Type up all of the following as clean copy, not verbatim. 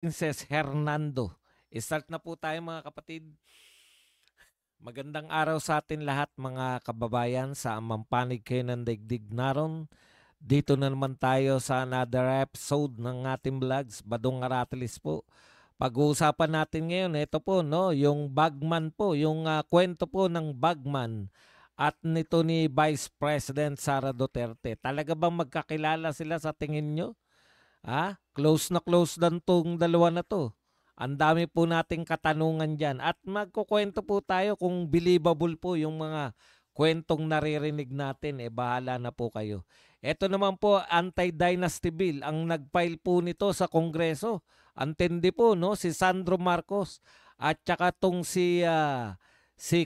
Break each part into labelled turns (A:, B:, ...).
A: Princess Hernando. Start na po tayo mga kapatid. Magandang araw sa atin lahat mga kababayan sa amang panig kayo ng daigdig naron. Dito na naman tayo sa another episode ng ating vlogs, Badong Aratilis po. Pag-uusapan natin ngayon, ito po, no, yung Bagman po, yung kwento po ng Bagman at nito ni Vice President Sara Duterte. Talaga bang magkakilala sila sa tingin nyo? Close na close dan tong dalawa na to. Ang dami po nating katanungan dyan. At magkukwento po tayo kung believable po yung mga kwentong naririnig natin. Bahala na po kayo. Ito naman po, anti-dynasty bill. Ang nag-file po nito sa Kongreso. Antindi po, no? Si Sandro Marcos. At saka tong si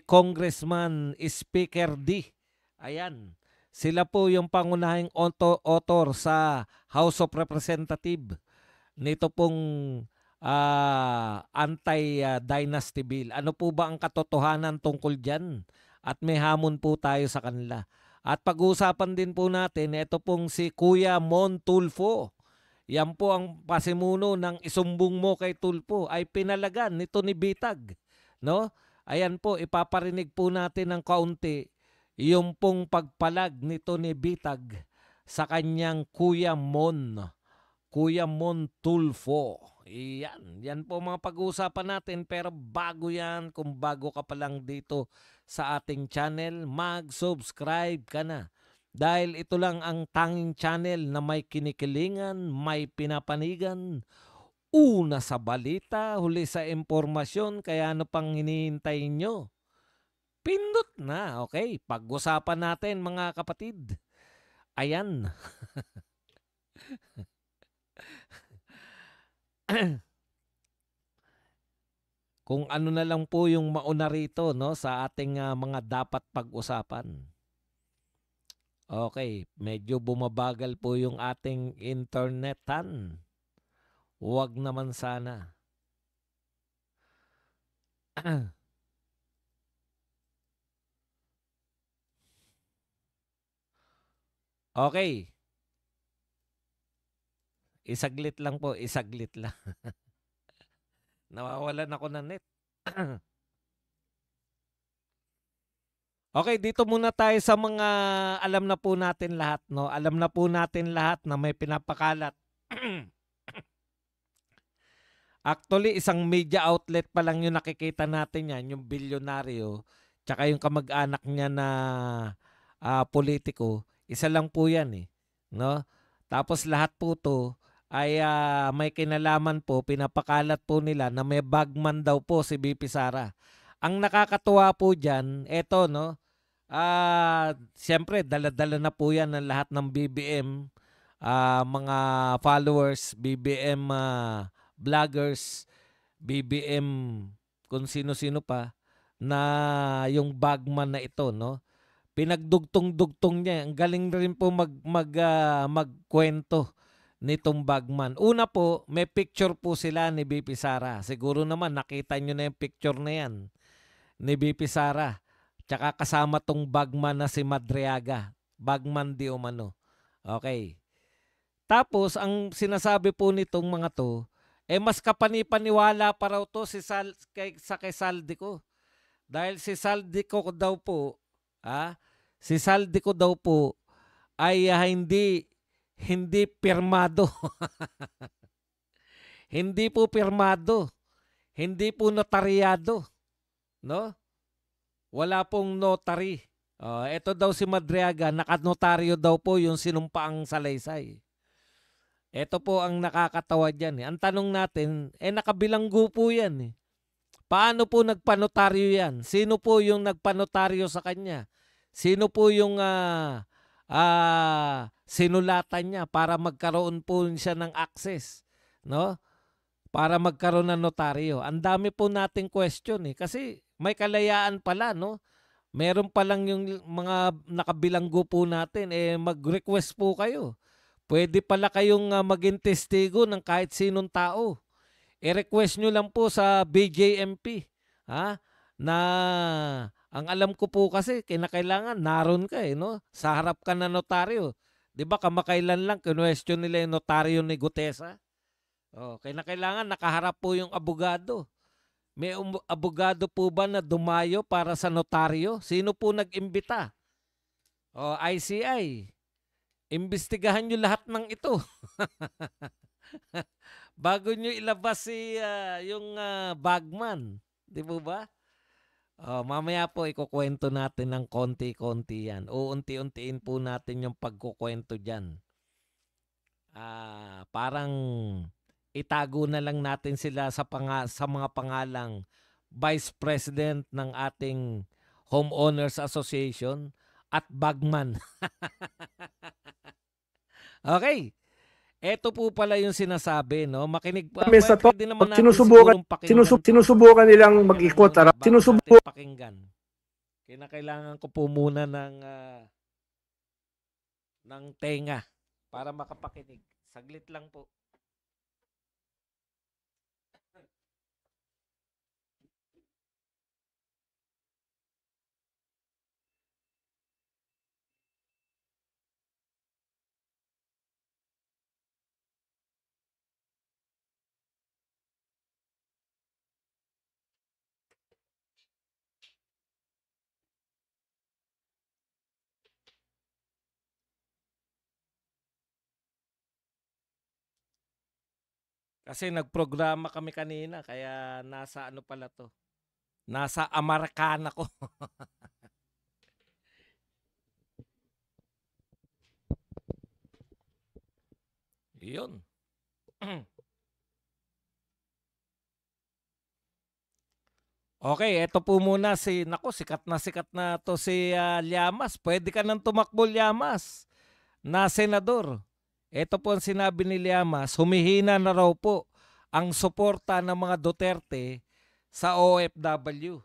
A: Congressman Speaker D. Ayan. Sila po yung pangunahing author sa House of Representatives nito pong anti-dynasty bill. Ano po ba ang katotohanan tungkol dyan? At may hamon po tayo sa kanila. At pag-uusapan din po natin, ito pong si Kuya Mon Tulfo. Yan po ang pasimuno ng isumbong mo kay Tulfo ay pinalagan nito ni Bitag. No? Ayan po, ipaparinig po natin ng kaunti yung pong pagpalag nito ni Bitag sa kanyang Kuya Mon Tulfo. Yan po mga pag-uusapan natin, pero bago yan, kung bago ka pa lang dito sa ating channel, mag-subscribe ka na. Dahil ito lang ang tanging channel na may kinikilingan, may pinapanigan, una sa balita, huli sa impormasyon, kaya ano pang hinihintay nyo? Pindot na, okay? Pag-usapan natin mga kapatid. Ayan. Kung ano na lang po yung mauna rito, no, sa ating mga dapat pag-usapan. Okay, medyo bumabagal po yung ating internetan. Huwag naman sana. Okay, isaglit lang po, isaglit lang. Nawawalan ako ng net. Okay, dito muna tayo sa mga alam na po natin lahat, no? Alam na po natin lahat na may pinapakalat. Actually, isang media outlet pa lang yung nakikita natin yan, yung bilyonaryo, tsaka yung kamag-anak niya na politiko. Isa lang po yan eh. No? Tapos lahat po to ay may kinalaman po, pinapakalat po nila na may bagman daw po si BP Sara. Ang nakakatuwa po dyan, eto no, siyempre dala-dala na po yan ng lahat ng BBM, mga followers, BBM vloggers, BBM kung sino-sino pa na yung bagman na ito, no? Pinagdugtong-dugtong niya. Ang galing rin po magkwento nitong bagman. Una po, may picture po sila ni BP Sara. Siguro naman nakita nyo na yung picture na yan ni BP Sara. Tsaka kasama tong bagman na si Madriaga. Bagman di umano. Okay. Tapos, ang sinasabi po nitong mga to, mas kapanipaniwala pa raw to kay Saldico. Dahil si Saldico daw po, si Saldico daw po ay hindi pirmado. Hindi po pirmado. Hindi po notaryado, no? Wala pong notary. Ito daw si Madriaga, nakanotaryo daw po yung sinumpaang salaysay. Ito po ang nakakatawa dyan. Ang tanong natin, nakabilanggo po yan. Paano po nagpanotaryo yan? Sino po yung nagpanotaryo sa kanya? Sino po yung sinulatan niya para magkaroon po siya ng access? No? Para magkaroon ng notaryo. Ang dami po nating question kasi may kalayaan pala, no? Meron pa lang yung mga nakabilanggo po natin, mag-request po kayo. Pwede pala kayong maging testigo ng kahit sinong tao. I-request nyo lang po sa BJMP. Na ang alam ko po kasi kinakailangan naroon ka no? Sa harap ka na notaryo. 'Di ba kamakailan lang kinwestiyon nila yung notaryo ni Gutesa? Oh, kailangan nakaharap po yung abogado. May abogado po ba na dumayo para sa notaryo? Sino po nag-imbita? O, ICI. Imbestigahan nyo lahat ng ito. Bago nyo ilabas yung bagman. Di po ba? Mamaya po ikukwento natin ng konti-konti yan. Uunti-untiin po natin yung pagkukwento dyan. Parang itago na lang natin sila sa mga pangalang Vice President ng ating Homeowners Association at bagman. Okay. Ito po pala yung sinasabi, no? Makinig pa.
B: Kami sa
A: Pwede naman natin sigurong pakinggan.
B: sinusubukan nilang mag-ikot.
A: Sinusubukan pakinggan. Kinakailangan ko po muna ng tenga para makapakinig. Saglit lang po. Kasi nagprograma kami kanina kaya nasa ano pala to. Nasa Amerikana ko. Yun. Okay, eto po muna sikat na to si Llamas. Pwede ka nang tumakbo, Llamas, na senador. Ito po ang sinabi ni Llamas, humihina na raw po ang suporta ng mga Duterte sa OFW.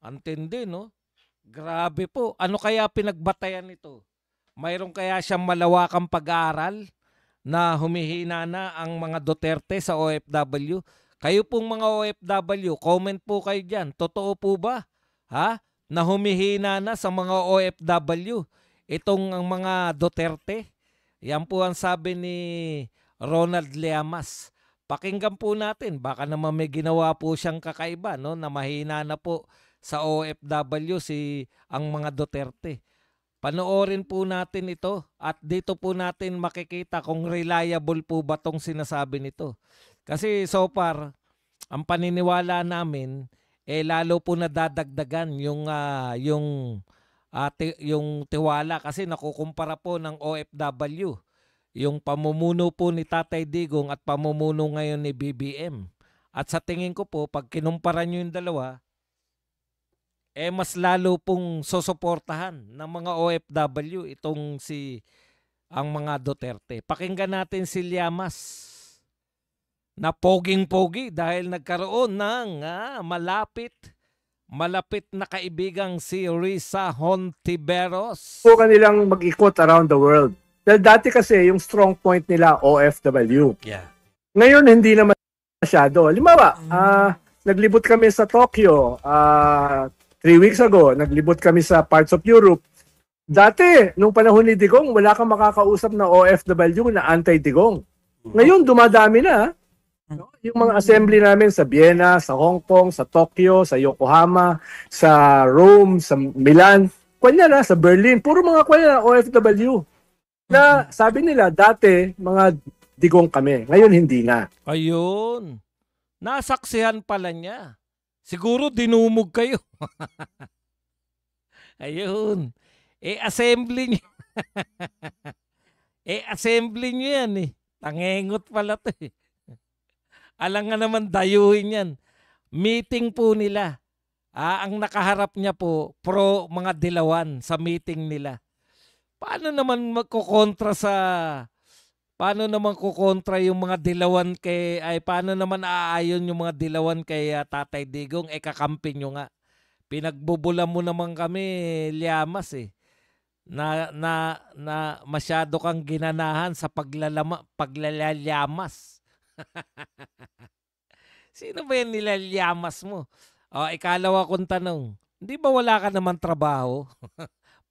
A: Antindi, no? Grabe po. Ano kaya pinagbatayan nito? Mayroon kaya siyang malawakang pag-aaral na humihina na ang mga Duterte sa OFW? Kayo pong mga OFW, comment po kayo dyan. Totoo po ba? Ha? Na humihina na sa mga OFW itong ang mga Duterte? Yan po ang sabi ni Ronald Llamas. Pakinggan po natin. Baka naman may ginawa po siyang kakaiba, no? Na mahina na po sa OFW ang mga Duterte. Panoorin po natin ito at dito po natin makikita kung reliable po ba tong sinasabi nito. Kasi so far, ang paniniwala namin lalo po nadadagdagan yung tiwala kasi nakukumpara po ng OFW yung pamumuno po ni Tatay Digong at pamumuno ngayon ni BBM. At sa tingin ko po, pag kinumpara nyo yung dalawa, mas lalo pong susuportahan ng mga OFW ang mga Duterte. Pakinggan natin si Llamas na poging-pogi dahil nagkaroon ng malapit na kaibigang si Risa Hontiveros.
B: Po kanilang mag-ikot around the world. Dahil dati kasi yung strong point nila OFW.
A: Yeah.
B: Ngayon hindi naman masyado. Halimbawa, naglibot kami sa Tokyo 3 weeks ago. Naglibot kami sa parts of Europe. Dati, nung panahon ni Digong, wala kang makakausap na OFW na anti-Digong. Ngayon, dumadami na. Yung mga assembly namin sa Vienna, sa Hong Kong, sa Tokyo, sa Yokohama, sa Rome, sa Milan, kunya sa Berlin, puro mga OFW. Na sabi nila, dati, mga Digong kami. Ngayon, hindi na.
A: Ayun. Nasaksihan pala niya. Siguro dinumog kayo. Ayun. Assembly niyo. Assembly niyo yan eh. Tangengot pala to eh. Alam nga naman dayuhin yan. Meeting po nila. Ang nakaharap niya po, pro mga dilawan sa meeting nila. Paano naman kukontra yung mga dilawan paano naman aayon yung mga dilawan kay Tatay Digong? Kakampi nyo nga. Pinagbubula mo naman kami, Llamas eh. Na masyado kang ginanahan sa paglalalamas. Sino ba yan nilalyamas mo? Ikalawa kong tanong, hindi ba wala ka naman trabaho?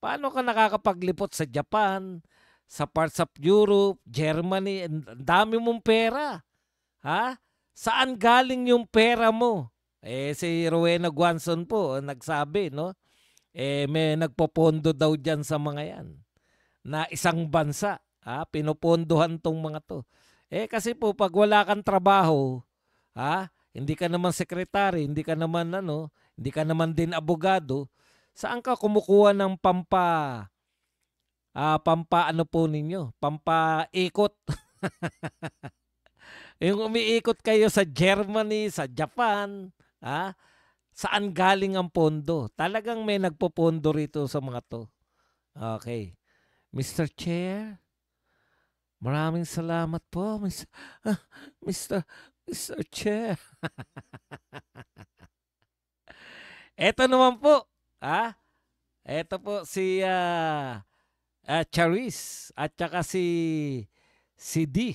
A: Paano ka nakakapaglipot sa Japan, sa parts of Europe, Germany, ang dami mong pera? Ha? Saan galing yung pera mo? Si Rowena Guanzon po nagsabi, no? May nagpopondo daw dyan sa mga yan na isang bansa. Pinopondohan tong mga to. Kasi po pag wala kang trabaho, hindi ka naman sekretary, hindi ka naman hindi ka naman din abogado, saan ka kumukuha ng pampa ano po ninyo, pampaikot? Yung umiikot kayo sa Germany, sa Japan, saan galing ang pondo? Talagang may nagpopondo rito sa mga to. Okay. Mr. Chair, maraming salamat po, Mr. Chair. Eto naman po, eto po si Charis at saka si D.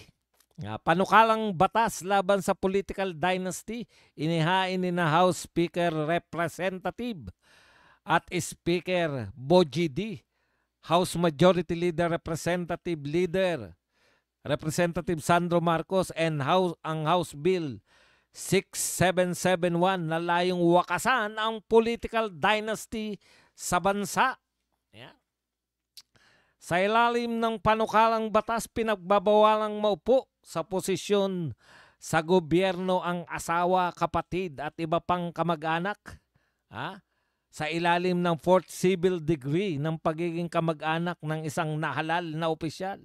A: Panukalang batas laban sa political dynasty inihain ni na House Speaker Representative at Speaker Boji D. House Majority Leader Representative Sandro Marcos and ang House Bill 6771 na layong wakasan ang political dynasty sa bansa. Yan. Sa ilalim ng panukalang batas, pinagbabawalang maupo sa posisyon sa gobyerno ang asawa, kapatid at iba pang kamag-anak. Sa ilalim ng 4th civil degree ng pagiging kamag-anak ng isang nahalal na opisyal.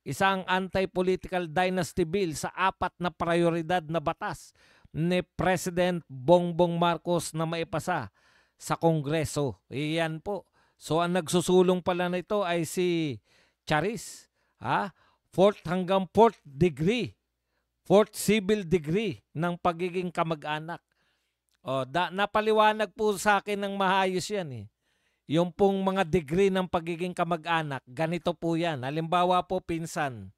A: Isang anti-political dynasty bill sa 4 na prioridad na batas ni President Bongbong Marcos na maipasa sa Kongreso. Iyan po. So ang nagsusulong pala nito ay si Charis. 4th hanggang 4th degree. 4th civil degree ng pagiging kamag-anak. Napaliwanag po sa akin ng maayos yan. Yung pong mga degree ng pagiging kamag-anak, ganito po yan. Halimbawa po pinsan.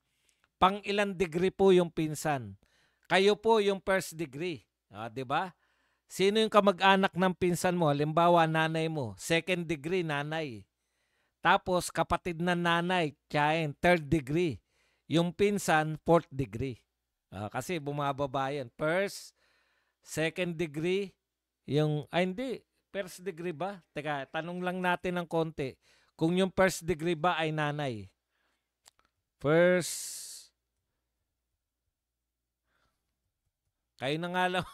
A: Pang ilang degree po yung pinsan? Kayo po yung first degree. Diba? Sino yung kamag-anak ng pinsan mo? Halimbawa, nanay mo. Second degree, nanay. Tapos, kapatid na nanay, tiyain, third degree. Yung pinsan, fourth degree. Kasi bumababa yan. First, second degree, hindi. First degree ba? Teka, tanong lang natin ng konti. Kung yung first degree ba ay nanay? First, kayo na nga lang.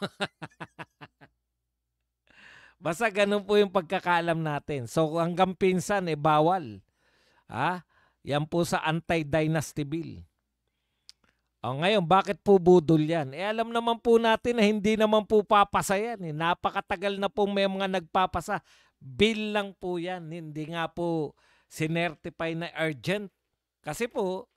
A: Basta ganun po yung pagkakaalam natin. So hanggang pinsan, bawal. Yan po sa anti-dynasty bill. Ngayon, bakit po budol yan? Alam naman po natin na hindi naman po papasa yan. Napakatagal na po may mga nagpapasa. Bill lang po yan. Hindi nga po sinertify na urgent. Kasi po,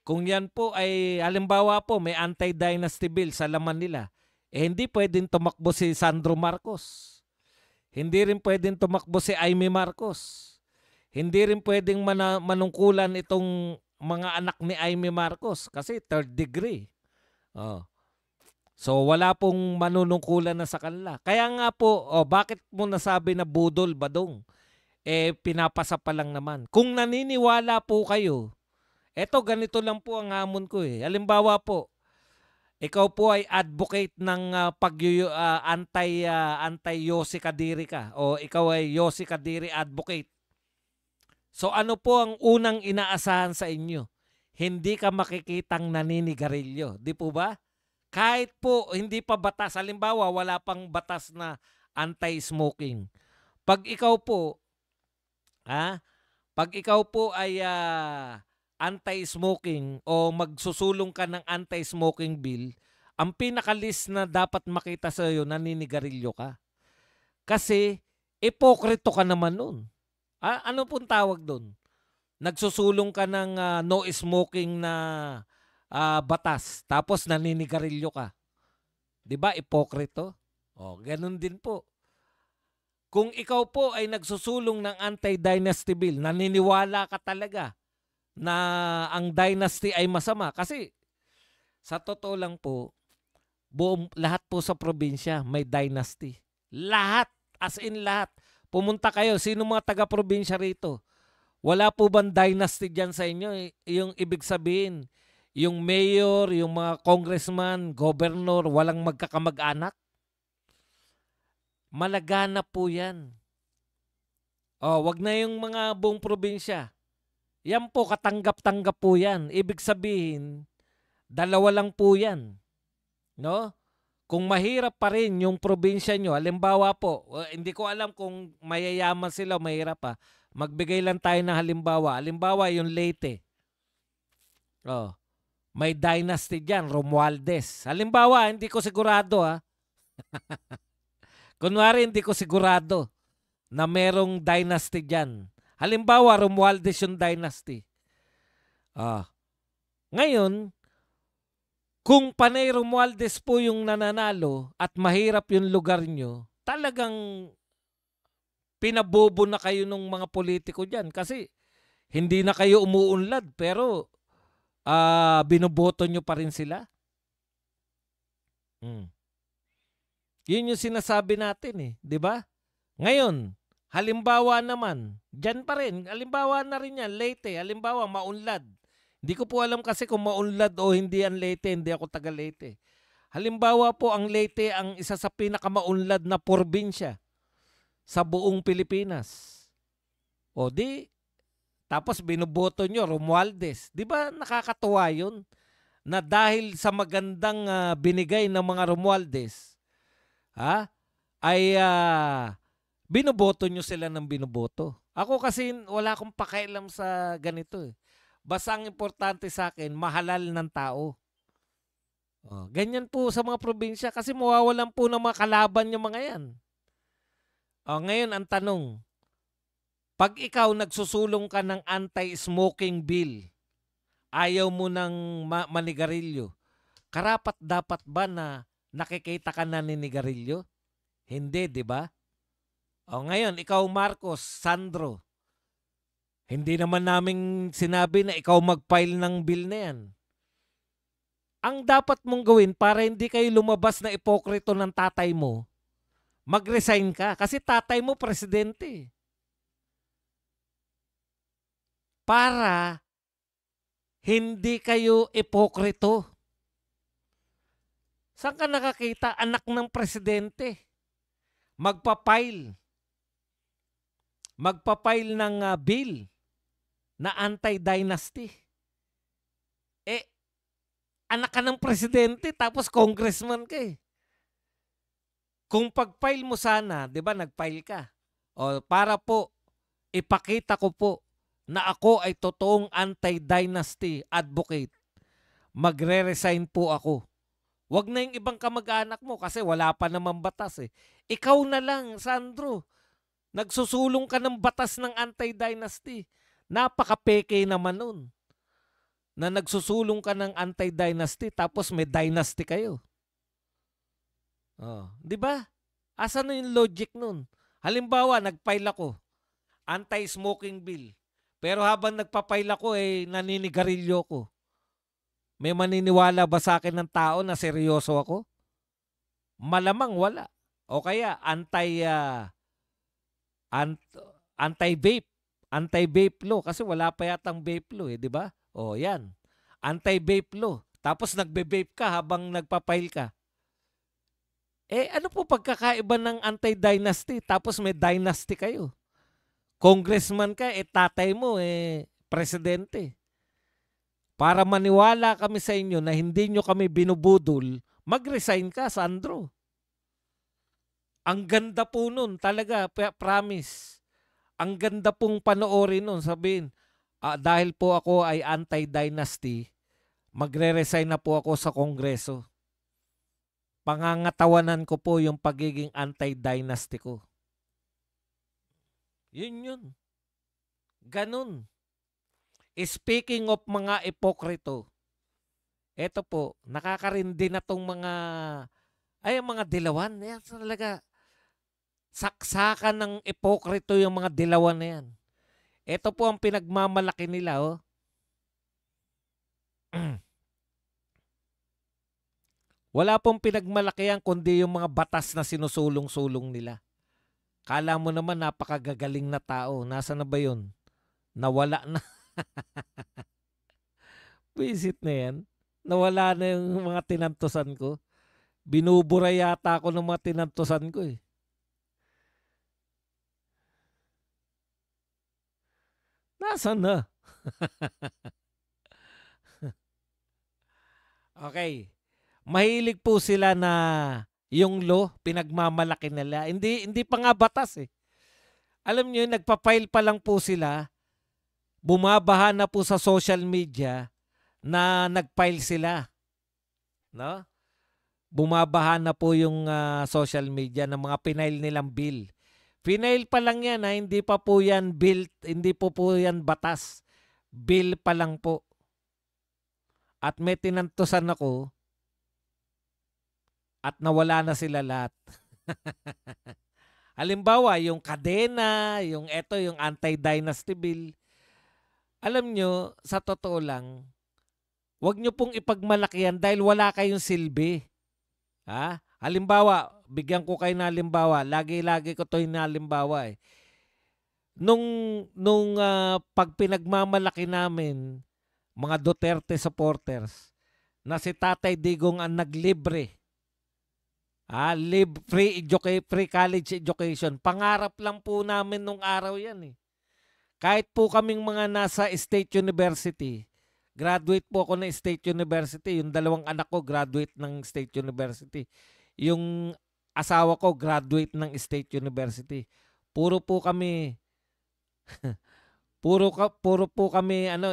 A: kung yan po ay, halimbawa po, may anti-dynasty bill sa laman nila, hindi pwedeng tumakbo si Sandro Marcos. Hindi rin pwedeng tumakbo si Amy Marcos. Hindi rin pwedeng manungkulan itong mga anak ni Amy Marcos kasi third degree. So wala pong manunungkulan na sa kanila. Kaya nga po, bakit mo nasabi na budol, badong? Pinapasa pa lang naman. Kung naniniwala po kayo, eto ganito lang po ang hamon ko. Halimbawa po, ikaw po ay advocate ng anti-Yossi Kadiri ka o ikaw ay Yossi Kadiri advocate. So ano po ang unang inaasahan sa inyo? Hindi ka makikitang naninigarilyo. Di po ba? Kahit po hindi pa batas. Halimbawa, wala pang batas na anti-smoking. Pag ikaw po, ay anti-smoking o magsusulong ka ng anti-smoking bill, ang pinaka-list na dapat makita sa iyo, naninigarilyo ka. Kasi, ipokrito ka naman nun. Ano pong tawag doon? Nagsusulong ka ng no smoking na batas, tapos naninigarilyo ka. 'Di ba? Ipokrito. Ganun din po. Kung ikaw po ay nagsusulong ng anti-dynasty bill, naniniwala ka talaga na ang dynasty ay masama. Kasi sa totoo lang po, lahat po sa probinsya may dynasty. Lahat, as in lahat. Pumunta kayo, sino mga taga-probinsya rito? Wala po bang dynasty dyan sa inyo? Yung ibig sabihin, Yung mayor, yung mga congressman, governor, walang magkakamag-anak. Malaganap po yan. Wag na yung mga buong probinsya. Yan po, katanggap-tanggap po yan. Ibig sabihin, dalawa lang po yan. No? Kung mahirap pa rin yung probinsya nyo, halimbawa po, hindi ko alam kung mayayaman sila o mahirap pa. Magbigay lang tayo ng halimbawa. Halimbawa, yung Leyte. May dynasty dyan, Romualdez. Halimbawa, hindi ko sigurado ha. Kunwari, hindi ko sigurado na merong dynasty dyan. Halimbawa, Romualdez yung dynasty. Ngayon, kung panay Romualdez po yung nananalo at mahirap yung lugar nyo, talagang pinabobo na kayo ng mga politiko dyan kasi hindi na kayo umuunlad pero binoboto nyo pa rin sila. Yun yung sinasabi natin eh, di ba? Ngayon, halimbawa naman, dyan pa rin, halimbawa na rin yan, Leyte, halimbawa maunlad. Hindi ko po alam kasi kung maunlad o hindi ang Leyte, hindi ako taga Leyte. Halimbawa po ang Leyte ang isa sa pinakamaunlad na probinsya sa buong Pilipinas. Tapos binoboto nyo, Romualdez. Di ba nakakatuwa yun? Na dahil sa magandang binigay ng mga Romualdez, ay binoboto nyo sila ng binoboto. Ako kasi wala akong pakialam sa ganito eh. Basta ang importante sa akin, mahalal ng tao. Ganyan po sa mga probinsya kasi mawawalan po ng mga kalaban yung mga yan. Ngayon ang tanong, pag ikaw nagsusulong ka ng anti-smoking bill, ayaw mo ng manigarilyo, karapat dapat ba na nakikita ka na ninigarilyo? Hindi, di ba? Ngayon, ikaw Marcos, Sandro, hindi naman namin sinabi na ikaw mag-file ng bill na yan. Ang dapat mong gawin para hindi kayo lumabas na ipokrito ng tatay mo, mag-resign ka. Kasi tatay mo presidente. Para hindi kayo ipokrito. Saan ka nakakita? Anak ng presidente. Magpa-file ng bill na anti-dynasty. Anak ka ng presidente tapos congressman ka eh. Kung pag-file mo sana, di ba nag-file ka? Para po, ipakita ko po na ako ay totoong anti-dynasty advocate. Magre-resign po ako. Wag na yung ibang kamag-anak mo kasi wala pa namang batas eh. Ikaw na lang, Sandro. Nagsusulong ka ng batas ng anti-dynasty. Napaka-peke naman nun. Na nagsusulong ka ng anti-dynasty tapos may dynasty kayo. Di ba? Asan na yung logic nun? Halimbawa, nag-file ako. Anti-smoking bill. Pero habang nagpa-file ako, naninigarilyo ko. May maniniwala ba sa akin ng tao na seryoso ako? Malamang wala. O kaya anti-vape. Anti-vape law. Kasi wala pa yatang vape law di ba? Yan. Anti-vape law. Tapos nagbe-vape ka habang nagpa-file ka. Ano po pagkakaiba ng anti-dynasty? Tapos may dynasty kayo. Congressman ka, tatay mo, presidente. Para maniwala kami sa inyo na hindi nyo kami binubudol, mag-resign ka, Sandro. Ang ganda po nun, talaga, promise. Ang ganda pong panoorin nun, sabihin, dahil po ako ay anti-dynasty, magre-resign na po ako sa Kongreso. Pangangatawanan ko po yung pagiging anti-dynasty ko. Yun. Ganun. Speaking of mga ipokrito, eto po, nakakarindi na tong mga dilawan. Yan talaga. Saksakan ng ipokrito yung mga dilawan na yan. Ito po ang pinagmamalaki nila. Wala pong pinagmalakihan kundi yung mga batas na sinusulong-sulong nila. Kala mo naman napakagagaling na tao. Nasaan na ba yun? Nawala na. Visit na yan. Nawala na yung mga tinantusan ko. Binubura yata ako ng mga tinantusan ko eh. Nasaan na? Okay. Mahilig po sila na yung law, pinagmamalaki nila. Hindi pa nga batas eh. Alam niyo, nagpa-file pa lang po sila, bumabaha na po sa social media na nag-file sila. No? Bumabaha na po yung social media ng mga pinail nilang bill. Pinail pa lang yan, hindi pa po yan bill, hindi po yan batas. Bill pa lang po. At may tinantusan ako at nawala na sila lahat. Halimbawa, yung kadena, yung anti-dynasty bill. Alam nyo, sa totoo lang, wag nyo pong ipagmalaki yan dahil wala kayong silbi. Ha? Halimbawa, bigyan ko kayo ng halimbawa. Lagi-lagi ko ito hinalimbawa eh. Nung pag pinagmamalaki namin, mga Duterte supporters, na si Tatay Digong ang naglibre. Free college education. Pangarap lang po namin nung araw yan eh. Kahit po kaming mga nasa State University, graduate po ako ng State University. Yung dalawang anak ko graduate ng State University. Yung asawa ko graduate ng State University. Puro po kami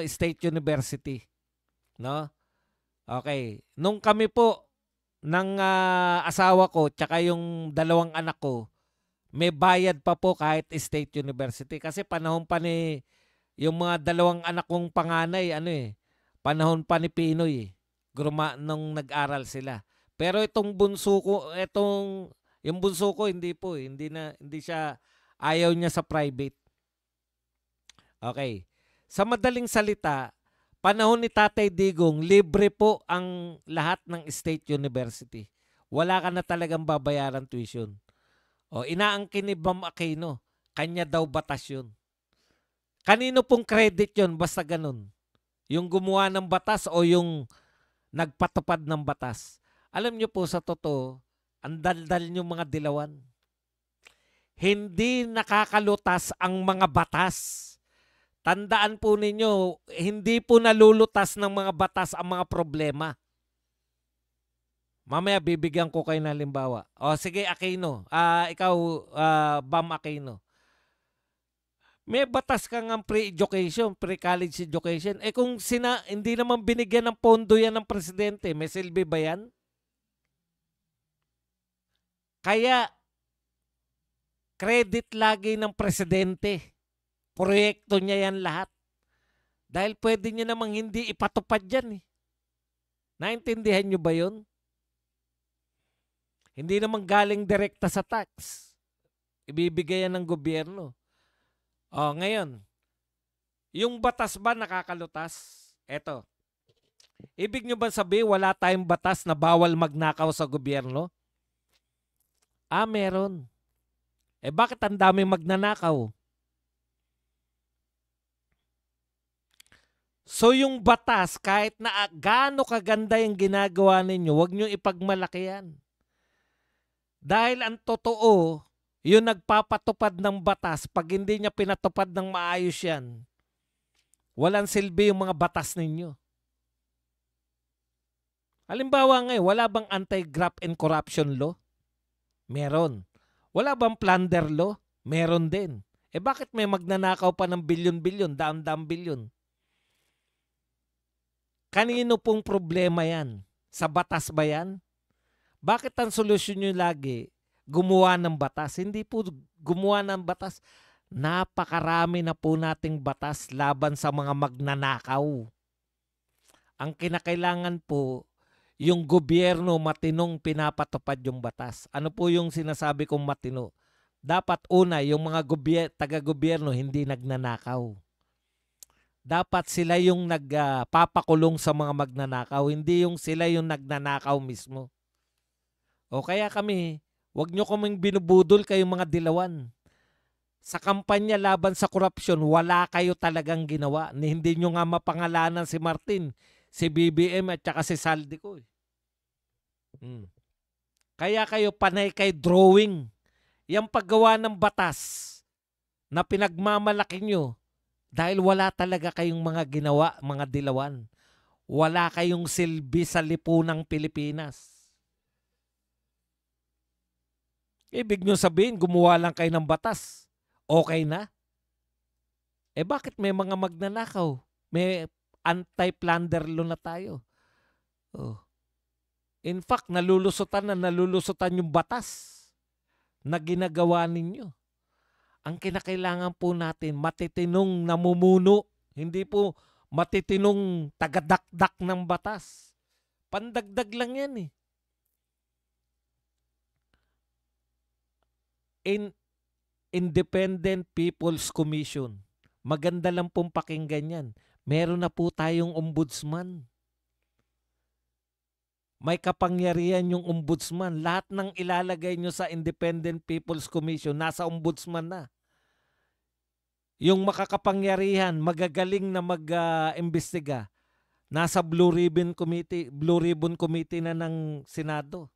A: State University, no? Okay. Nung kami po ng asawa ko tsaka yung dalawang anak ko, may bayad pa po kahit State University kasi panahon pa ni yung mga dalawang anak kong panganay panahon pa ni Pinoy nung nag-aral sila. Pero yung bunso ko hindi siya ayaw niya sa private. Okay. Sa madaling salita, panahon ni Tatay Digong, libre po ang lahat ng State University. Wala ka na talagang babayaran tuition. O, inaangkin ni Bam Aquino, kanya daw batas yun. Kanino pong credit yun? Basta ganun. Yung gumawa ng batas o yung nagpatupad ng batas. Alam nyo po sa totoo, ang daldal nyo mga dilawan. Hindi nakakalutas ang mga batas. Tandaan po ninyo, hindi po nalulutas ng mga batas ang mga problema. Mamaya bibigyan ko kayo ng halimbawa. O sige, Aquino. Ikaw, Bam Aquino. May batas ka ng pre-education, pre-college education. Kung hindi naman binigyan ng pondo yan ng presidente, may silbi ba yan? Kaya, credit lagi ng presidente. Proyekto niya yan lahat. Dahil pwede niya namang hindi ipatupad yan eh. Naintindihan niyo ba yun? Hindi naman galing direkta sa tax. Ibibigay yan ng gobyerno. O, ngayon, yung batas ba nakakalutas? Eto. Ibig nyo ba sabihin wala tayong batas na bawal magnakaw sa gobyerno? Meron. Bakit ang dami magnanakaw? So yung batas, kahit na gaano kaganda yung ginagawa ninyo, huwag nyo ipagmalaki yan. Dahil ang totoo, yung nagpapatupad ng batas, pag hindi niya pinatupad ng maayos yan, walang silbi yung mga batas ninyo. Halimbawa ngayon, wala bang anti-graft and corruption law? Meron. Wala bang plunder law? Meron din. Bakit may magnanakaw pa ng bilyon-bilyon, daan-daang bilyon? Kanino pong problema yan? Sa batas ba yan? Bakit ang solusyon nyo lagi gumawa ng batas? Hindi po gumawa ng batas. Napakarami na po nating batas laban sa mga magnanakaw. Ang kinakailangan po, yung gobyerno matinong pinapatupad yung batas. Ano po yung sinasabi kong matino? Dapat una, yung mga taga-gobyerno hindi nagnanakaw. Dapat sila yung nagpapakulong sa mga magnanakaw, hindi yung sila yung nagnanakaw mismo. O kaya kami, wag nyo kaming binubudol kayong mga dilawan. Sa kampanya laban sa korupsyon, wala kayo talagang ginawa. Hindi nyo nga mapangalanan si Martin. Si BBM at saka si Saldico. Mm. Kaya kayo panay kay drawing. Yung paggawa ng batas na pinagmamalaki nyo dahil wala talaga kayong mga ginawa, mga dilawan. Wala kayong silbi sa lipunang Pilipinas. Ibig nyo sabihin, gumawa lang kayo ng batas. Okay na? Bakit may mga magnanakaw? May anti-plunder law na tayo. Oh. In fact, nalulusutan yung batas na ginagawa ninyo. Ang kinakailangan po natin, matitinong namumuno, hindi po matitinong tagadakdak ng batas. Pandagdag lang yan eh. Independent People's Commission. Maganda lang pong pakinggan yan. Meron na po tayong ombudsman. May kapangyarihan yung ombudsman. Lahat ng ilalagay nyo sa Independent People's Commission, nasa ombudsman na. Yung makakapangyarihan, magagaling na mag-imbestiga, nasa Blue Ribbon Committee na ng Senado.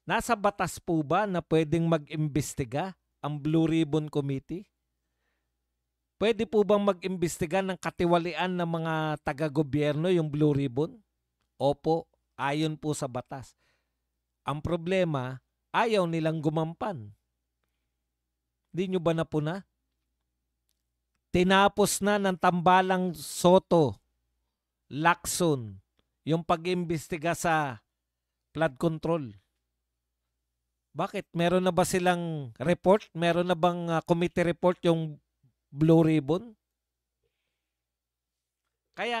A: Nasa batas po ba na pwedeng mag-imbestiga ang Blue Ribbon Committee? Pwede po bang mag-imbestiga ng katiwalian ng mga taga-gobyerno yung Blue Ribbon? Opo, ayon po sa batas. Ang problema, ayaw nilang gumampan. Hindi nyo ba napuna? Tinapos na ng Tambalang Soto, Lacson, yung pag-imbestiga sa flood control. Bakit? Meron na ba silang report? Meron na bang committee report yung Blue Ribbon? Kaya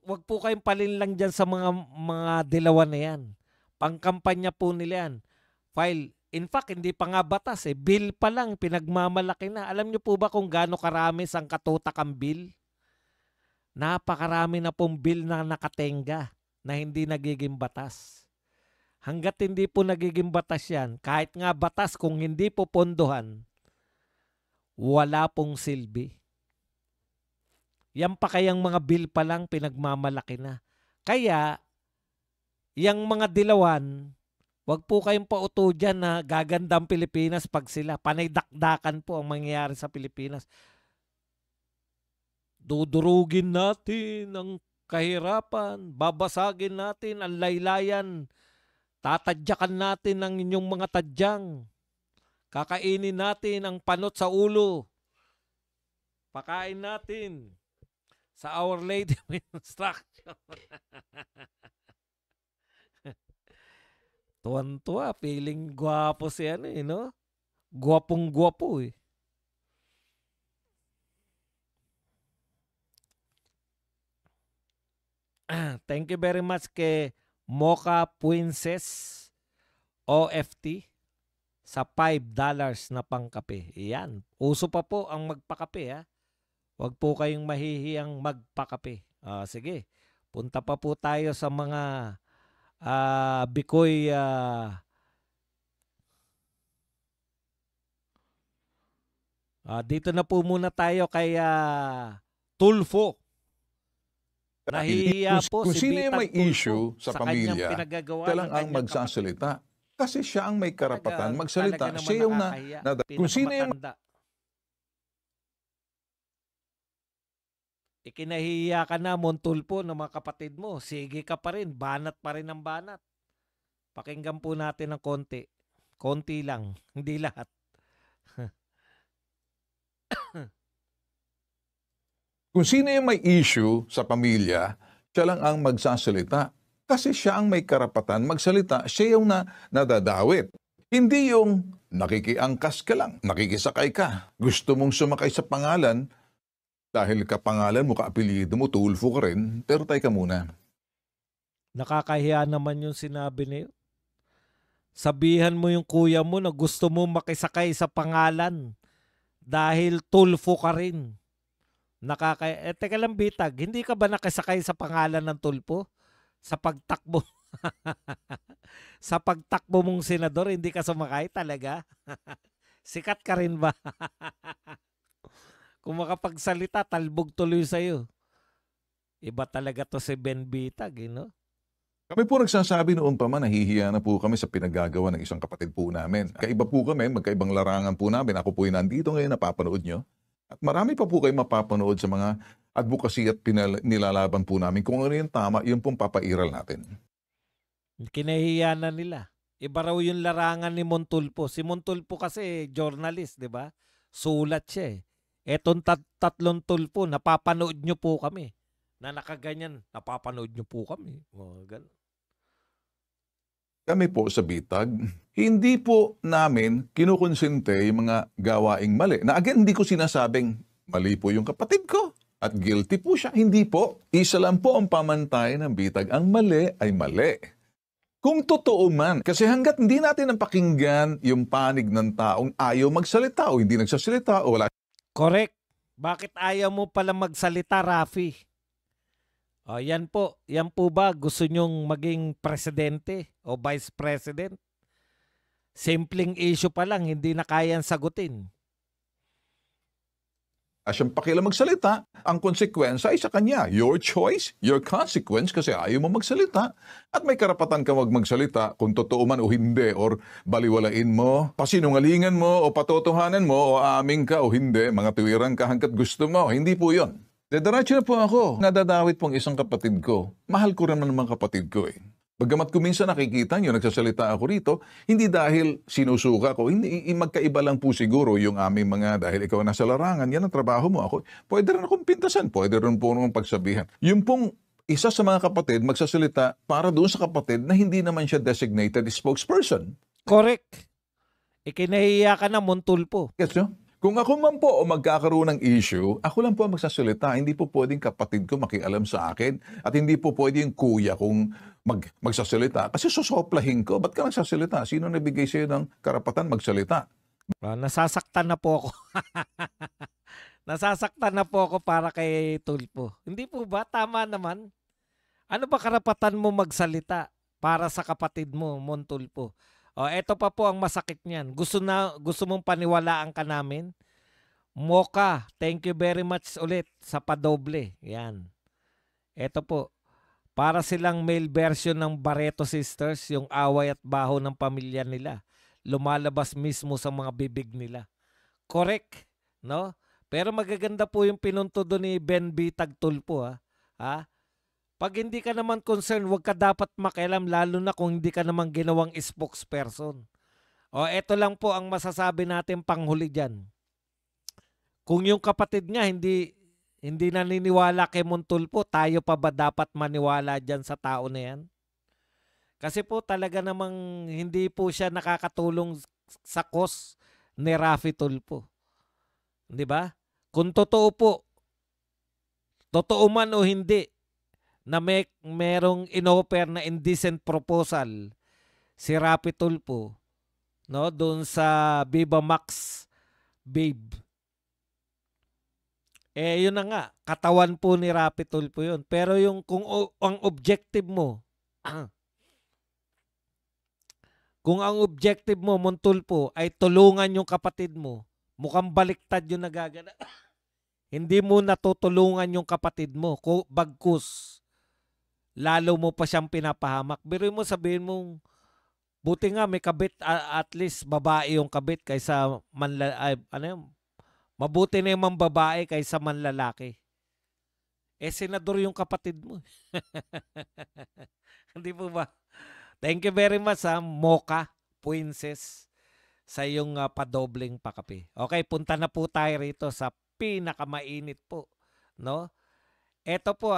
A: wag po kayong palinlang dyan sa mga dilawan na yan. Pangkampanya po nila yan. File. In fact, hindi pa nga batas eh. Bill pa lang, pinagmamalaki na. Alam niyo po ba kung gaano karami sang katutak ang bill? Napakarami na pong bill na nakatenga na hindi nagiging batas. Hanggat hindi po nagiging batas yan, kahit nga batas kung hindi po pondohan, wala pong silbi. Yan pa kayang mga bill pa lang pinagmamalaki na. Kaya, yung mga dilawan, wag po kayong pauto dyan na gaganda ang Pilipinas pag sila. Panay dakdakan po ang mangyayari sa Pilipinas. Dudurugin natin ang kahirapan, babasagin natin ang laylayan, tatadyakan natin ang inyong mga tadyang, kakainin natin ang panot sa ulo, pakain natin sa Our Lady of Instruction. Tuwan-tuwa, feeling gwapo si no? Gwapong-gwapo eh. Thank you very much kay Mocha Princess OFT sa $5 na pangkape. Iyan. Uso pa po ang magpakape ha. Huwag po kayong mahihiyang magpakape. Sige. Punta pa po tayo sa mga Bikoy dito na po muna tayo kay Tulfo. Nahihiya po
C: Kung
A: si
C: sino yung may
A: Bitag Tulfo
C: issue sa
A: kanyang
C: pamilya,
A: pinagagawa
C: siya
A: ng
C: lang ang
A: kanyang
C: magsasalita. Kasi siya ang may karapatan
A: Talaga
C: magsalita.
A: naman
C: Siya yung
A: nakakahiya.
C: kung sino yung
A: Pinakamatanda. Ikinahiya ka na, Montulpo, ng mga kapatid mo. Sige ka pa rin. Banat pa rin ang banat. Pakinggan po natin ng konti. Konti lang. Hindi lahat.
C: Kung sino yung may issue sa pamilya, siya lang ang magsasalita. Kasi siya ang may karapatan magsalita. Siya yung nadadawit. Hindi yung nakikiangkas ka lang, nakikisakay ka. Gusto mong sumakay sa pangalan, dahil kapangalan mo, kaapelyido mo, Tulfo ka rin, pero tay ka muna.
A: Nakakahiya naman yung sinabi niyo. Sabihan mo yung kuya mo na gusto mo makisakay sa pangalan dahil Tulfo ka rin. Teka lang Bitag, hindi ka ba nakisakay sa pangalan ng Tulfo? Sa pagtakbo. Sa pagtakbo mong senador, hindi ka sumakay talaga? Sikat ka rin ba? Kung makapagsalita, talbog tuloy sa'yo. Iba talaga to si Ben Bitag, no?
C: Kami po nagsasabi noon pa man, nahihiya na po kami sa pinagagawa ng isang kapatid po namin. Kaiba po kami, magkaibang larangan po namin. Ako po yung nandito ngayon, napapanood nyo. At marami pa po kayo mapapanood sa mga advocacy at nilalaban po namin. Kung ano yung tama, yun pong papairal natin.
A: Kinahiya na nila. Iba raw yung larangan ni Montulfo. Si Montulfo kasi journalist, di ba? Sulat siya eh. Etong tatlong tulpo, napapanood nyo po kami. Na nakaganyan, napapanood nyo po kami. Ganun.
C: Kami po sa Bitag, hindi po namin kinukonsente yung mga gawaing mali. Na again, hindi ko sinasabing mali po yung kapatid ko at guilty po siya. Hindi po. Isa lang po ang pamantay ng Bitag. Ang mali ay mali. Kung totoo man, kasi hanggat hindi natin napakinggan yung panig ng taong ayaw magsalita o hindi nagsasalita o wala.
A: Correct. Bakit ayaw mo pala magsalita, Rafi? O, yan po. Yan po ba gusto nyong maging presidente o vice president? Simpleng issue pa lang, hindi na kayang sagutin.
C: Siyang pakialam magsalita, ang konsekwensya ay sa kanya. Your choice, your consequence kasi ayaw mo magsalita. At may karapatan ka wag magsalita kung totoo man o hindi or baliwalain mo, pasinungalingan mo o patotohanan mo o aaming ka o hindi, mga tuwiran ka hanggat gusto mo. Hindi po yon. Diretso na po ako. Nadadawit pong isang kapatid ko. Mahal ko rin naman kapatid ko eh. Bagamat ko minsan nakikita nyo, nagsasalita ako rito, hindi dahil sinusuka ko, hindi, magkaiba lang po siguro yung aming mga, dahil ikaw nasa larangan, yan ang trabaho mo. Ako, pwede rin akong pintasan, pwede rin po nung pagsabihan. Yung pong isa sa mga kapatid magsasalita para doon sa kapatid na hindi naman siya designated spokesperson.
A: Correct. Ikinahiya ka na, Montulfo.
C: Yes, no? Kung ako man po o magkakaroon ng issue, ako lang po ang magsasalita. Hindi po pwedeng kapatid ko makialam sa akin at hindi po pwedeng kuya kung magsasalita. Kasi susoplahin ko. Ba't ka nagsasalita? Sino nabigay sa'yo ng karapatan magsalita?
A: Nasasaktan na po ako. Nasasaktan na po ako para kay Tulfo. Hindi po ba? Tama naman. Ano ba karapatan mo magsalita para sa kapatid mo, Montulfo? O, eto pa po ang masakit niyan. Gusto mong paniwalaan ka namin? Mocha, thank you very much ulit sa padoble. Yan. Eto po. Para silang male version ng Barreto Sisters, yung away at baho ng pamilya nila. Lumalabas mismo sa mga bibig nila. Correct, no? Pero magaganda po yung pinunto doon ni Ben Bitag Tulfo, ha? Ha? Pag hindi ka naman concerned, huwag ka dapat makialam, lalo na kung hindi ka naman ginawang spokesperson. O, eto lang po ang masasabi natin panghuli dyan. Kung yung kapatid niya hindi naniniwala kay Montulfo, tayo pa ba dapat maniwala dyan sa tao na yan? Kasi po talaga namang hindi po siya nakakatulong sa cause ni Rafi Tulfo. Di ba? Kung totoo po, totoo man o hindi, na merong inoffer na indecent proposal si Rafi Tulfo, no, doon sa Viva Max Babe. Yun na nga, katawan po ni Rafi Tulfo yun. Pero yung kung ang objective mo, kung ang objective mo, Montulfo, ay tulungan yung kapatid mo, mukhang baliktad yung nagagana. Hindi mo natutulungan yung kapatid mo, bagkus lalo mo pa siyang pinapahamak. Biruin mo, sabihin mong, buti nga may kabit, at least babae yung kabit kaysa mabuti na yung babae kaysa manlalaki. Senador yung kapatid mo. Hindi po ba? Thank you very much, Mocha Princess, sa iyong padobleng pakape. Okay, punta na po tayo rito sa pinakamainit po, no? Ito po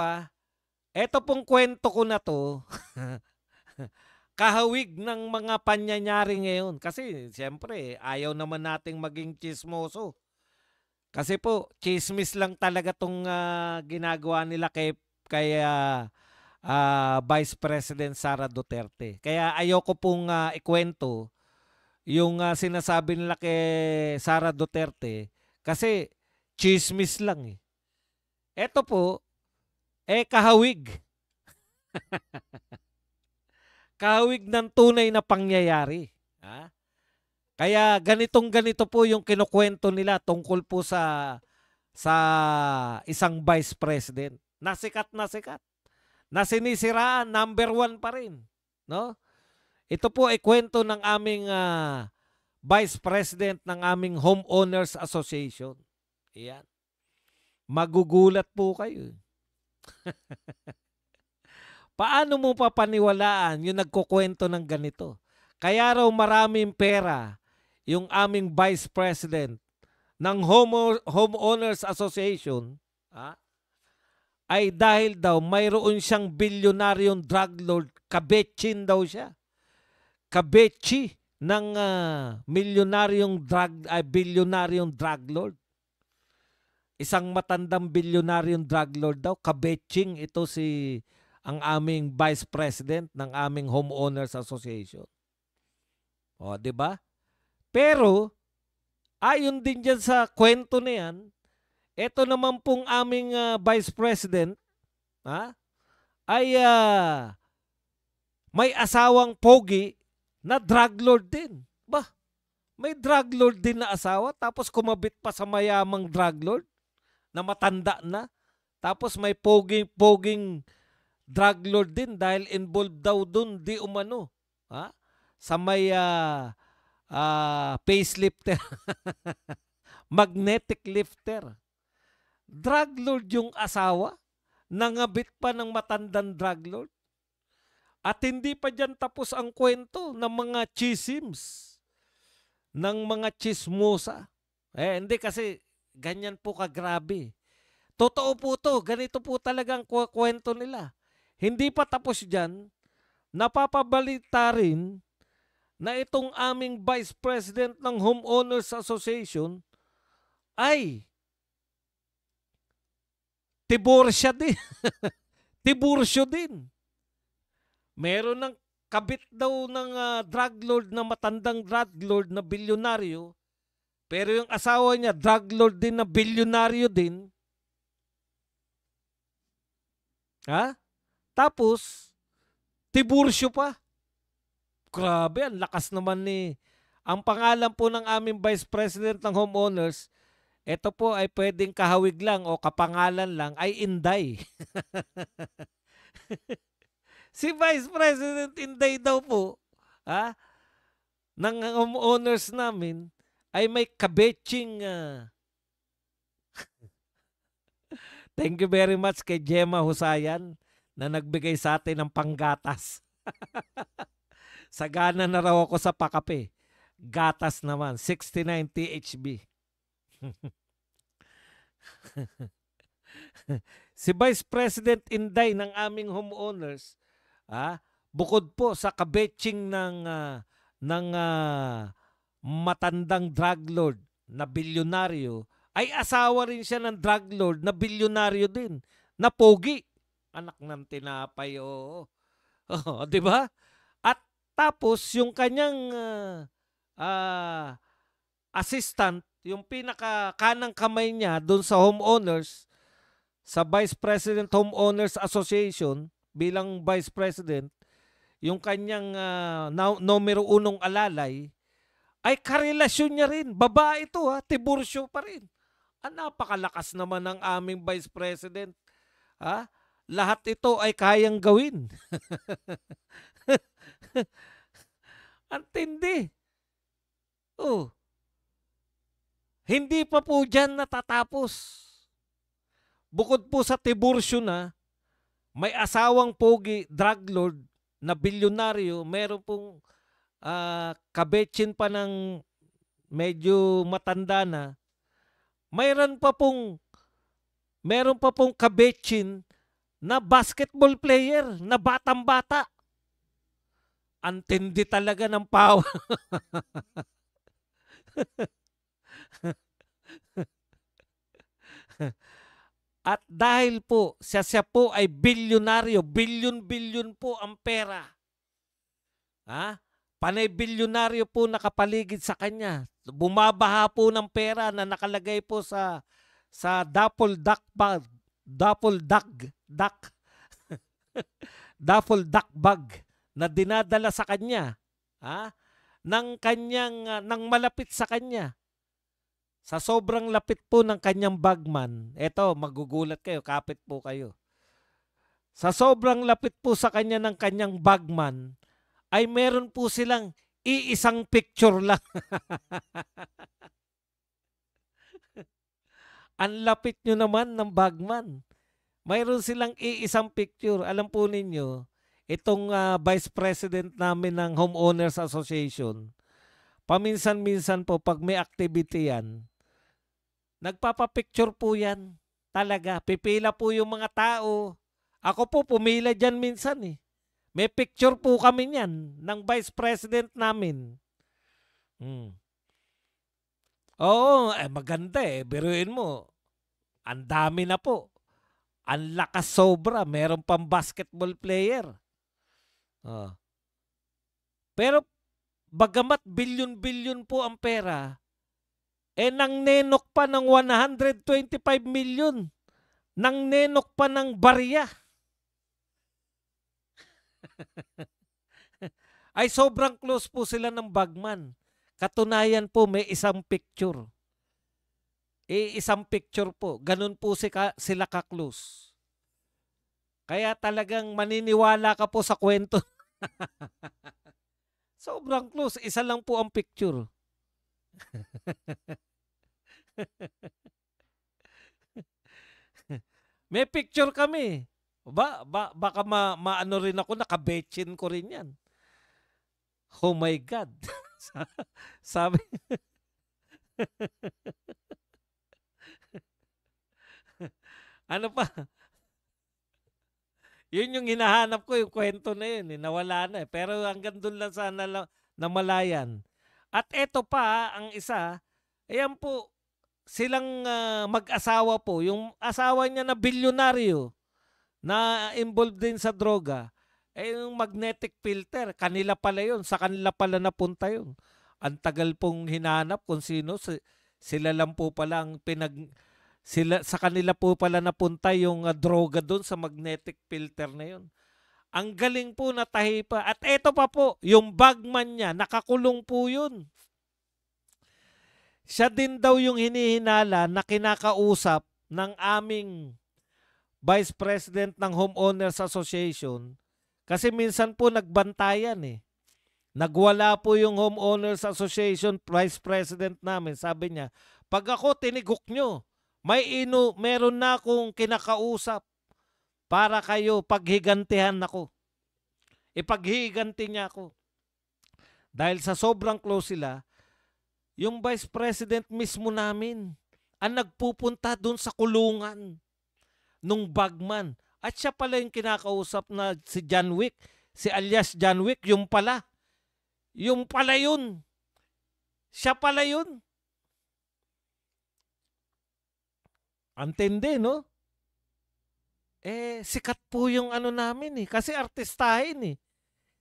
A: eto pong kwento ko na to, kahawig ng mga panyanyari ngayon. Kasi siyempre, ayaw naman nating maging chismoso. Kasi po, chismis lang talaga tong ginagawa nila kay Vice President Sara Duterte. Kaya ayoko pong ikwento yung sinasabi nila kay Sara Duterte kasi chismis lang eh. Eto po, kahawig. Kahawig ng tunay na pangyayari. Ha? Kaya ganito po yung kinukwento nila tungkol po sa isang vice president. Nasikat na sikat. Na sinisiraan, number 1 pa rin. No? Ito po ay kwento ng aming Vice President ng aming Homeowners Association. Ayan. Magugulat po kayo. Paano mo papaniwalaan yung nagkukwento ng ganito? Kaya raw maraming pera yung aming Vice President ng Homeowners Association ay dahil daw mayroon siyang bilyonaryong drug lord. Kabetsin daw siya. Kabetsi ng bilyonaryong drug lord. Isang matandang bilyonaryong drug lord daw. Kabetching ito ang aming Vice President ng aming Homeowners Association. O, di ba? Pero, ayon din dyan sa kwento na yan, ito naman pong aming Vice President ay may asawang pogi na drug lord din. Ba? May drug lord din na asawa tapos kumabit pa sa mayamang drug lord na matanda na. Tapos may poging drug lord din dahil involved daw dun di umano. Sa may facelifter. Magnetic lifter. Drug lord yung asawa. Nangabit pa ng matandang drug lord. At hindi pa dyan tapos ang kwento ng mga chisms. Ng mga chismosa. Hindi kasi ganyan po kagrabe. Totoo po to. Ganito po talagang kwento nila. Hindi pa tapos dyan. Napapabalita rin na itong aming Vice President ng Homeowners Association ay tiborsya din. Tiborsyo din. Meron ng kabit daw ng drug lord na matandang drug lord na bilyonaryo. Pero yung asawa niya, drug lord din na bilyonaryo din. Tapos, tiborsyo pa. Grabe, ang lakas naman ni... Ang pangalan po ng aming Vice President ng Homeowners, ito po ay pwedeng kahawig lang o kapangalan lang, ay Inday. Si Vice President Inday daw po, ng homeowners namin, ay may kabetching... Thank you very much kay Gemma Husayan na nagbigay sa atin ng panggatas. Sagana na raw ako sa pakape. Gatas naman, 69 THB. Si Vice President Inday ng aming homeowners, bukod po sa kabetching ng matandang drug lord na bilyonaryo, ay asawa rin siya ng drug lord na bilyonaryo din, na pogi. Anak ng tinapay, oo. Di ba? At tapos yung kanyang assistant, yung pinaka kanang kamay niya doon sa homeowners, sa Vice President Homeowners Association, bilang Vice President, yung kanyang numero 1 alalay, ay karelasyon niya rin. Babae ito, tiborsyo pa rin. Napakalakas naman ng aming Vice President. Lahat ito ay kayang gawin. Ang tindi. Hindi pa po dyan natatapos. Bukod po sa tiborsyo na, may asawang pogi, drug lord, na bilyonaryo, meron pong kabetsin pa ng medyo matanda na, meron pa pong kabetsin na basketball player, na batang-bata. Ang tindi talaga ng power. At dahil po, siya po ay bilyonaryo, bilyon-bilyon po ang pera. Panay bilyonaryo po nakapaligid sa kanya. Bumabaha po ng pera na nakalagay po sa duffel duck bag na dinadala sa kanya ng malapit sa kanya. Sa sobrang lapit po ng kanyang bagman, eto, magugulat kayo, kapit po kayo. Sa sobrang lapit po sa kanya ng kanyang bagman, ay meron po silang iisang picture lang. Ang lapit nyo naman ng bagman. Mayroon silang iisang picture. Alam po ninyo, itong Vice President namin ng Homeowners Association, paminsan-minsan po pag may activity yan, nagpapapicture po yan. Talaga, pipila po yung mga tao. Ako po pumila dyan minsan eh. May picture po kami niyan ng Vice President namin. Oo, maganda eh. Biruin mo. Ang dami na po. Ang lakas sobra. Meron pang basketball player. Pero bagamat bilyon-bilyon po ang pera, nang nenok pa ng 125 million. Nang nenok pa ng barya. Ay sobrang close po sila ng bagman. Katunayan po may isang picture. Isang picture po. Ganun po sila ka-close. Kaya talagang maniniwala ka po sa kwento. Sobrang close. Isa lang po ang picture. May picture kami. Baka maano rin ako, nakabetchin ko rin yan. Oh my God. Sabi. Ano pa? Yun yung hinahanap ko, yung kwento na yun. Nawala na eh. Pero hanggang doon lang sana namalayan. At eto pa, ang isa, ayan po, silang mag-asawa po. Yung asawa niya na bilyonaryo, na involved din sa droga, yung magnetic filter, kanila pala yun. Sa kanila pala napunta yun. Ang tagal pong hinanap kung sino. Sila lang po pala ang sa kanila po pala napunta yung droga doon sa magnetic filter na yun. Ang galing po, natahi pa. At eto pa po, yung bagman niya, nakakulong po yun. Siya din daw yung hinihinala na kinakausap ng aming Vice President ng Homeowners Association. Kasi minsan po nagbantayan eh. Nagwala po yung Homeowners Association Vice President namin. Sabi niya, pag ako tinigok nyo, meron na akong kinakausap para kayo paghigantihan ako. Ipaghiganti niya ako. Dahil sa sobrang close sila, yung Vice President mismo namin ang nagpupunta doon sa kulungan nung bagman. At siya pala yung kinakausap na si John Wick. Si alias John Wick, yung pala. Yung pala yun. Siya pala yun. Antindi, no? Sikat po yung ano namin eh. Kasi artistahin eh.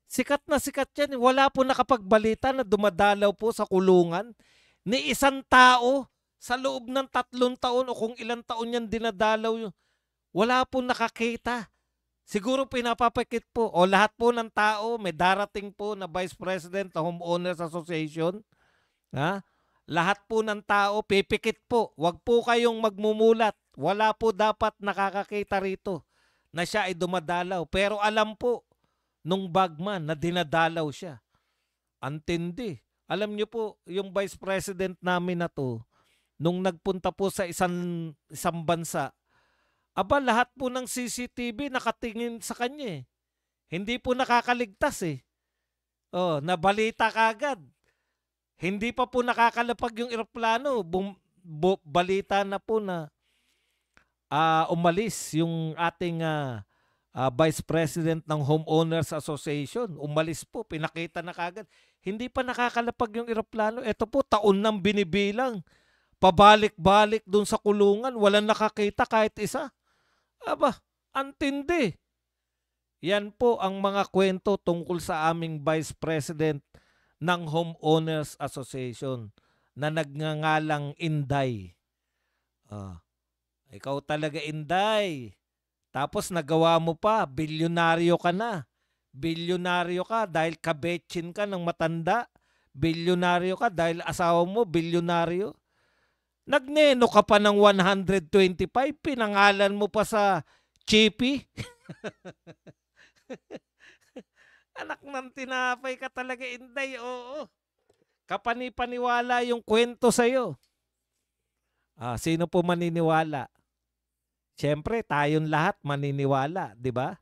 A: Sikat na sikat yan. Wala po nakapagbalita na dumadalaw po sa kulungan ni isang tao sa loob ng 3 taon o kung ilang taon yan dinadalaw yun. Wala po nakakita. Siguro pinapapakit po o lahat po ng tao may darating po na Vice President ng Homeowners Association. Ha? Lahat po ng tao pipikit po. Huwag po kayong magmumulat. Wala po dapat nakakakita rito na siya ay dumadalaw. Pero alam po nung bagman na dinadalaw siya. Antindi. Alam niyo po, yung Vice President namin na to, nung nagpunta po sa isang bansa, lahat po ng CCTV nakatingin sa kanya eh. Hindi po nakakaligtas eh. Nabalita kagad. Hindi pa po nakakalapag yung eroplano. Balita na po na umalis yung ating Vice President ng Homeowners Association. Umalis po, pinakita na kagad. Hindi pa nakakalapag yung eroplano. Ito po, taon nang binibilang. Pabalik-balik dun sa kulungan. Walang nakakita kahit isa. Antindi. Yan po ang mga kwento tungkol sa aming Vice President ng Homeowners Association na nagngangalang Inday. Ikaw talaga, Inday. Tapos nagawa mo pa, bilyonaryo ka na. Bilyonaryo ka dahil kabetchin ka ng matanda. Bilyonaryo ka dahil asawa mo bilyonaryo. Nagneno ka pa ng 125, pinangalan mo pa sa Chippy. Anak ng tinapay ka talaga, Inday, oo. Kapani-paniwala yung kwento sa'yo. Sino po maniniwala? Siyempre, tayong lahat maniniwala, di ba?